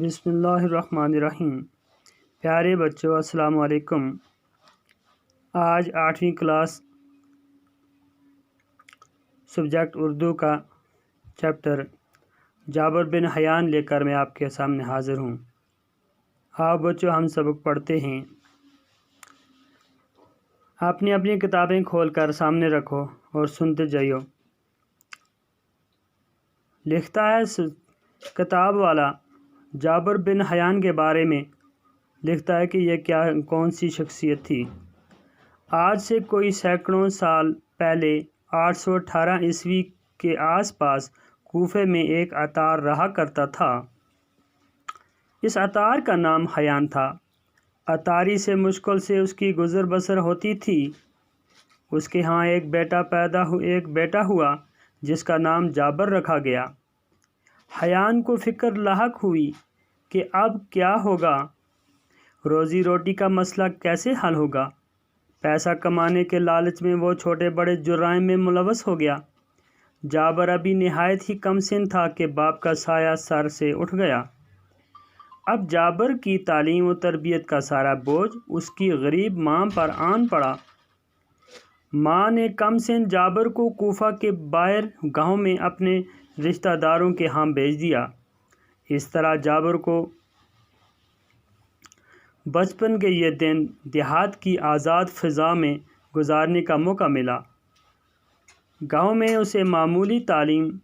بسم اللہ الرحمن الرحیم۔ پیارے بچوں السلام علیکم۔ آج 8ویں کلاس سبجیکٹ اردو کا چیپٹر جابر بن حیان لے کر میں آپ کے سامنے حاضر ہوں۔ آپ بچوں ہم سبق پڑھتے ہیں۔ اپنی اپنی کتابیں کھول کر سامنے رکھو اور سنتے جائیو۔ لکھتا ہے کتاب والا جابر بن حیان کے بارے میں، لکھتا ہے کہ یہ کون سی شخصیت تھی۔ آج سے کوئی سینکڑوں سال پہلے 818 عیسوی کے آس پاس کوفے میں ایک عطار رہا کرتا تھا۔ اس عطار کا نام حیان تھا۔ عطاری سے مشکل سے اس کی گزر بسر ہوتی تھی۔ اس کے ہاں ایک بیٹا ہوا جس کا نام جابر رکھا گیا۔ حیان کو فکر لاحق ہوئی کہ اب کیا ہوگا، روزی روٹی کا مسئلہ کیسے حل ہوگا۔ پیسہ کمانے کے لالچ میں وہ چھوٹے بڑے جرائم میں ملوث ہو گیا۔ جابر ابھی نہایت ہی کم سن تھا کہ باپ کا سایہ سر سے اٹھ گیا۔ اب جابر کی تعلیم و تربیت کا سارا بوجھ اس کی غریب ماں پر آن پڑا۔ ماں نے کم سن جابر کو کوفہ کے باہر گاؤں میں اپنے رشتہ داروں کے ہاں بھیج دیا۔ اس طرح جابر کو بچپن کے یہ دن دیہات کی آزاد فضا میں گزارنے کا موقع ملا۔ گاؤں میں اسے معمولی تعلیم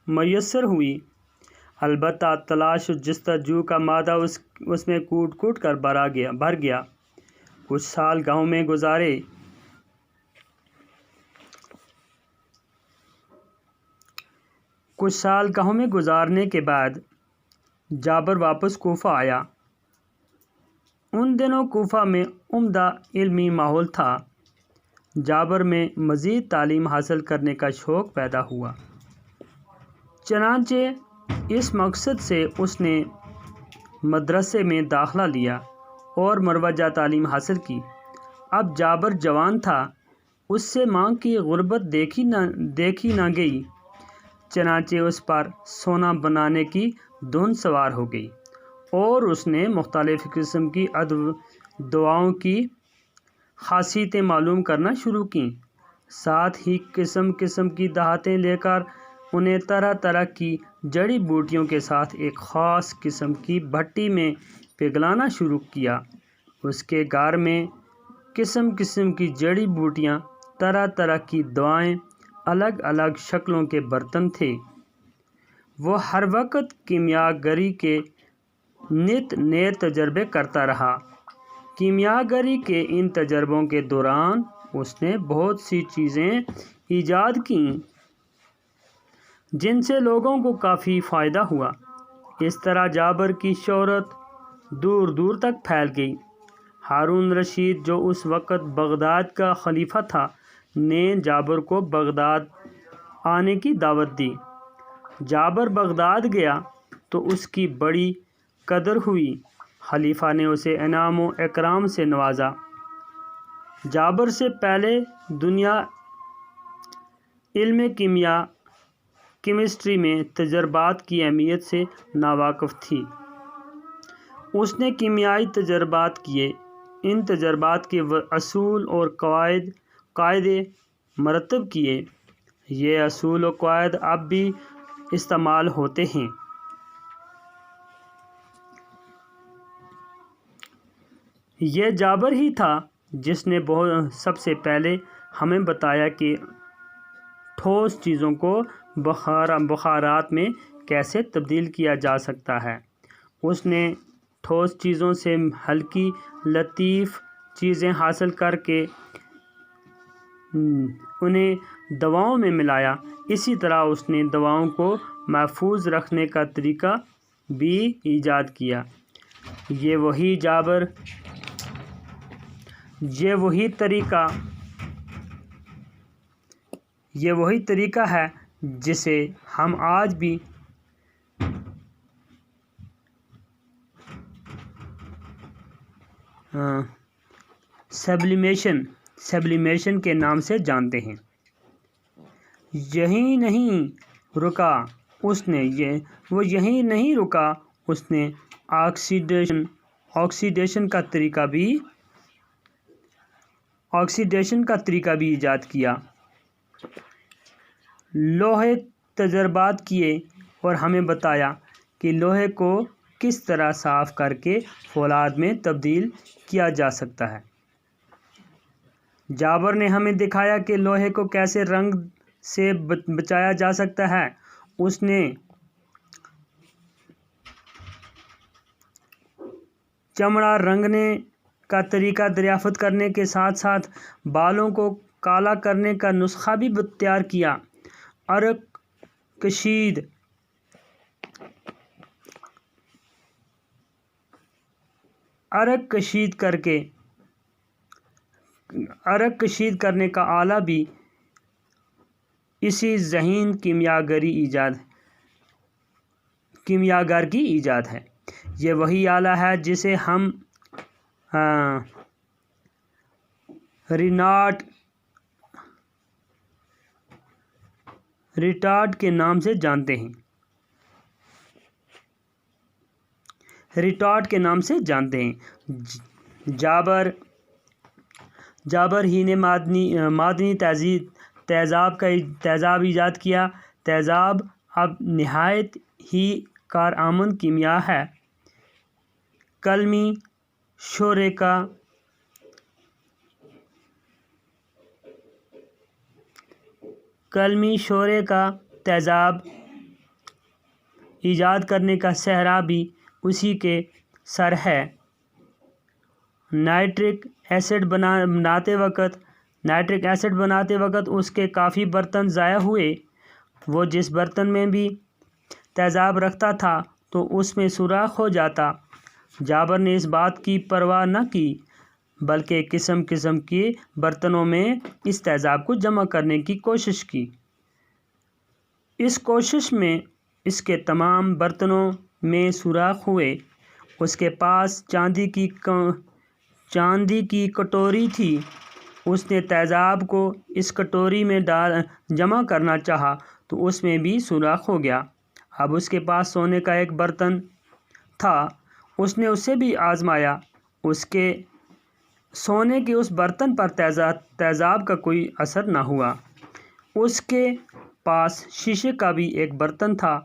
میسر ہوئی، البتہ تلاش و جستجو کا مادہ اس میں کوٹ کوٹ کر بھر گیا۔ کچھ سال گاؤں میں گزارنے کے بعد جابر واپس کوفہ آیا۔ ان دنوں کوفہ میں عمدہ علمی ماحول تھا۔ جابر میں مزید تعلیم حاصل کرنے کا شوق پیدا ہوا۔ چنانچہ اس مقصد سے اس نے مدرسے میں داخلہ لیا اور مروجہ تعلیم حاصل کی۔ اب جابر جوان تھا، اس سے ماں کی غربت دیکھی نہ گئی، چنانچہ اس پر سونا بنانے کی دھن سوار ہو گئی اور اس نے مختلف قسم کی دواؤں کی خاصیتیں معلوم کرنا شروع کیں۔ ساتھ ہی قسم قسم کی دھاتیں لے کر انہیں طرح طرح کی جڑی بوٹیوں کے ساتھ ایک خاص قسم کی بھٹی میں پگھلانا شروع کیا۔ اس کے گھر میں قسم قسم کی جڑی بوٹیاں، طرح طرح کی دوائیں، الگ الگ شکلوں کے برتن تھے۔ وہ ہر وقت کیمیا گری کے نت نئے تجربے کرتا رہا۔ کیمیا گری کے ان تجربوں کے دوران اس نے بہت سی چیزیں ایجاد کیں جن سے لوگوں کو کافی فائدہ ہوا۔ اس طرح جابر کی شہرت دور دور تک پھیل گئی۔ ہارون رشید، جو اس وقت بغداد کا خلیفہ تھا، نے جابر کو بغداد آنے کی دعوت دی۔ جابر بغداد گیا تو اس کی بڑی قدر ہوئی۔ خلیفہ نے اسے انعام و اکرام سے نوازا۔ جابر سے پہلے دنیا علم کیمسٹری میں تجربات کی اہمیت سے ناواقف تھی۔ اس نے کیمیائی تجربات کیے، ان تجربات کے اصول اور قاعدے مرتب کیے۔ یہ اصول و قواعد اب بھی استعمال ہوتے ہیں۔ یہ جابر ہی تھا جس نے سب سے پہلے ہمیں بتایا کہ ٹھوس چیزوں کو بخارات میں کیسے تبدیل کیا جا سکتا ہے۔ اس نے ٹھوس چیزوں سے ہلکی لطیف چیزیں حاصل کر کے انہیں دواؤں میں ملایا۔ اسی طرح اس نے دواؤں کو محفوظ رکھنے کا طریقہ بھی ایجاد کیا۔ یہ وہی طریقہ ہے جسے ہم آج بھی سبلیمیشن کے نام سے جانتے ہیں۔ یہیں نہیں رکا اس نے آکسیڈیشن کا طریقہ بھی ایجاد کیا۔ لوہے تجربات کیے اور ہمیں بتایا کہ لوہے کو کس طرح صاف کر کے فولاد میں تبدیل کیا جا سکتا ہے۔ جابر نے ہمیں دکھایا کہ لوہے کو کیسے رنگ سے بچایا جا سکتا ہے۔ اس نے چمڑا رنگنے کا طریقہ دریافت کرنے کے ساتھ ساتھ بالوں کو کالا کرنے کا نسخہ بھی تیار کیا۔ عرق کشید کرنے کا آلہ بھی اسی ذہین کیمیاگر کی ایجاد ہے۔ یہ وہی آلہ ہے جسے ہم ریٹارڈ کے نام سے جانتے ہیں۔ جابر ہی نے معدنی تیزاب ایجاد کیا۔ تیزاب اب نہایت ہی کارآمد کیمیا ہے۔ کلمی شورے کا تیزاب ایجاد کرنے کا سہرا بھی اسی کے سر ہے۔ نائٹرک ایسڈ بناتے وقت اس کے کافی برتن ضائع ہوئے۔ وہ جس برتن میں بھی تیزاب رکھتا تھا تو اس میں سوراخ ہو جاتا۔ جابر نے اس بات کی پرواہ نہ کی بلکہ قسم قسم کے برتنوں میں اس تیزاب کو جمع کرنے کی کوشش کی۔ اس کوشش میں اس کے تمام برتنوں میں سوراخ ہوئے۔ اس کے پاس چاندی کی کٹوری تھی۔ اس نے تیزاب کو اس کٹوری میں جمع کرنا چاہا تو اس میں بھی سوراخ ہو گیا۔ اب اس کے پاس سونے کا ایک برتن تھا۔ اس نے اسے بھی آزمایا۔ اس کے سونے کے اس برتن پر تیزاب کا کوئی اثر نہ ہوا۔ اس کے پاس شیشے کا بھی ایک برتن تھا۔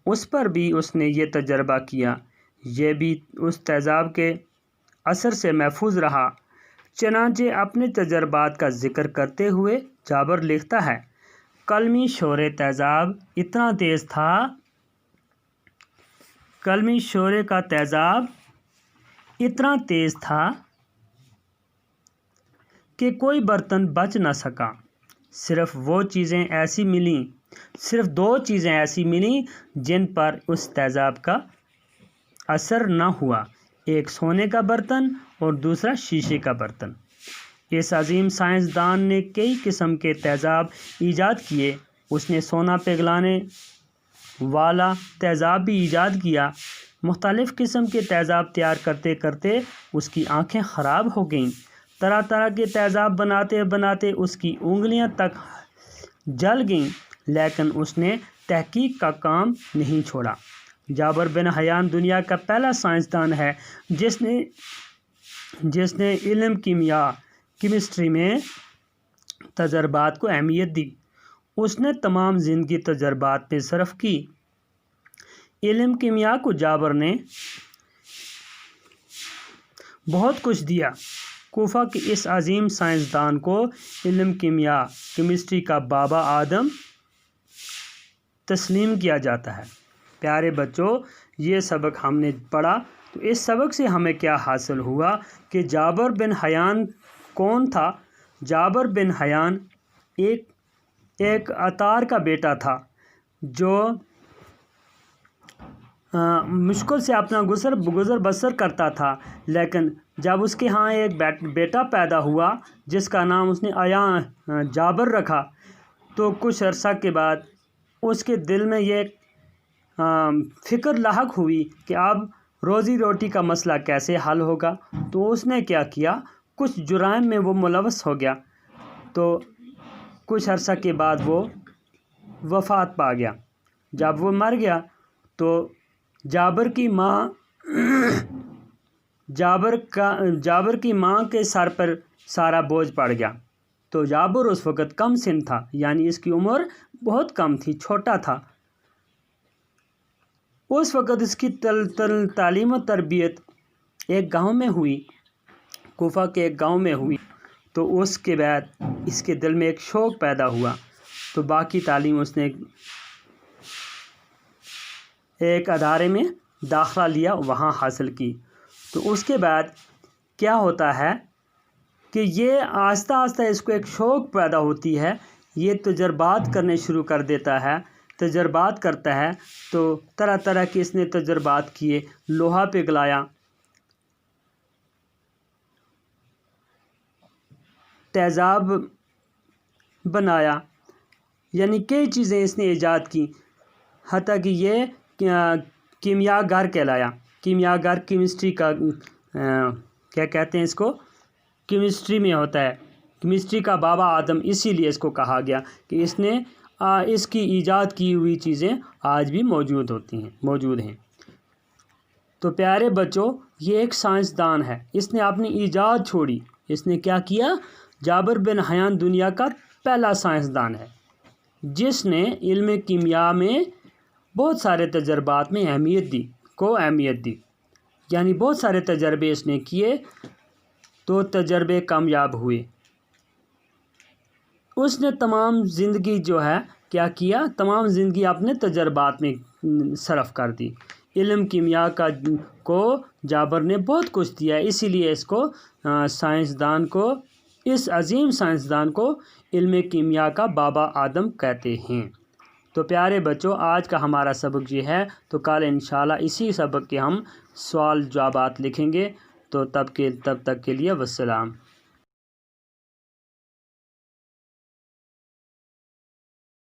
اس پر بھی اس نے یہ تجربہ کیا۔ یہ بھی اس تیزاب کے اثر سے محفوظ رہا۔ چنانچہ اپنے تجربات کا ذکر کرتے ہوئے جابر لکھتا ہے، کلمی شورے کا تیزاب اتنا تیز تھا کہ کوئی برتن بچ نہ سکا۔ صرف دو چیزیں ایسی ملیں جن پر اس تیزاب کا اثر نہ ہوا، ایک سونے کا برتن اور دوسرا شیشے کا برتن۔ اس عظیم سائنسدان نے کئی قسم کے تیزاب ایجاد کیے۔ اس نے سونا پگھلانے والا تیزاب بھی ایجاد کیا۔ مختلف قسم کے تیزاب تیار کرتے کرتے اس کی آنکھیں خراب ہو گئیں۔ طرح طرح کے تیزاب بناتے بناتے اس کی انگلیاں تک جل گئیں، لیکن اس نے تحقیق کا کام نہیں چھوڑا۔ جابر بن حیان دنیا کا پہلا سائنسدان ہے جس نے علم کیمسٹری میں تجربات کو اہمیت دی۔ اس نے تمام زندگی تجربات پہ صرف کی۔ علم کیمیا کو جابر نے بہت کچھ دیا۔ کوفہ کے اس عظیم سائنسدان کو علم کیمسٹری کا بابا آدم تسلیم کیا جاتا ہے۔ پیارے بچوں، یہ سبق ہم نے پڑھا تو اس سبق سے ہمیں کیا حاصل ہوا کہ جابر بن حیان کون تھا؟ جابر بن حیان ایک عطار کا بیٹا تھا جو مشکل سے اپنا گزر بسر کرتا تھا، لیکن جب اس کے ہاں ایک بیٹا پیدا ہوا جس کا نام اس نے جابر رکھا تو کچھ عرصہ کے بعد اس کے دل میں یہ فکر لاحق ہوئی کہ اب روزی روٹی کا مسئلہ کیسے حل ہوگا۔ تو اس نے کیا کیا، کچھ جرائم میں وہ ملوث ہو گیا۔ تو کچھ عرصہ کے بعد وہ وفات پا گیا۔ جب وہ مر گیا تو جابر کی ماں کے سر پر سارا بوجھ پڑ گیا۔ تو جابر اس وقت کم سن تھا، یعنی اس کی عمر بہت کم تھی، چھوٹا تھا۔ اس وقت اس کی تعلیم و تربیت ایک گاؤں میں ہوئی، کوفہ کے ایک گاؤں میں ہوئی۔ تو اس کے بعد اس کے دل میں ایک شوق پیدا ہوا، تو باقی تعلیم اس نے ایک ادارے میں داخلہ لیا، وہاں حاصل کی۔ تو اس کے بعد کیا ہوتا ہے کہ یہ آہستہ آہستہ اس کو ایک شوق پیدا ہوتی ہے، یہ تجربات کرنے شروع کر دیتا ہے، تجربات کرتا ہے۔ تو طرح طرح کے اس نے تجربات کیے، لوہا پگھلایا، تیزاب بنایا، یعنی کئی چیزیں اس نے ایجاد کی، حتیٰ کہ یہ کیمیا گر کہلایا۔ کیمیا گر کیمسٹری کا کیا کہتے ہیں اس کو، کیمسٹری میں ہوتا ہے، کیمسٹری کا بابا آدم اسی لیے اس کو کہا گیا کہ اس نے اس کی ایجاد کی ہوئی چیزیں آج بھی موجود ہیں۔ تو پیارے بچوں، یہ ایک سائنسدان ہے، اس نے اپنی ایجاد چھوڑی۔ اس نے کیا کیا؟ جابر بن حیان دنیا کا پہلا سائنسدان ہے جس نے علم کیمیا میں بہت سارے تجربات میں اہمیت دی، یعنی بہت سارے تجربے اس نے کیے، تو تجربے کامیاب ہوئے۔ اس نے تمام زندگی جو ہے کیا کیا، تمام زندگی اپنے تجربات میں صرف کر دی۔ علم کیمیا کو جابر نے بہت کچھ دیا، اسی لیے اس عظیم سائنسدان کو علم کیمیا کا بابا آدم کہتے ہیں۔ تو پیارے بچوں، آج کا ہمارا سبق یہ ہے، تو کل انشاءاللہ اسی سبق کے ہم سوال جوابات لکھیں گے۔ تو تب تک کے لیے والسلام۔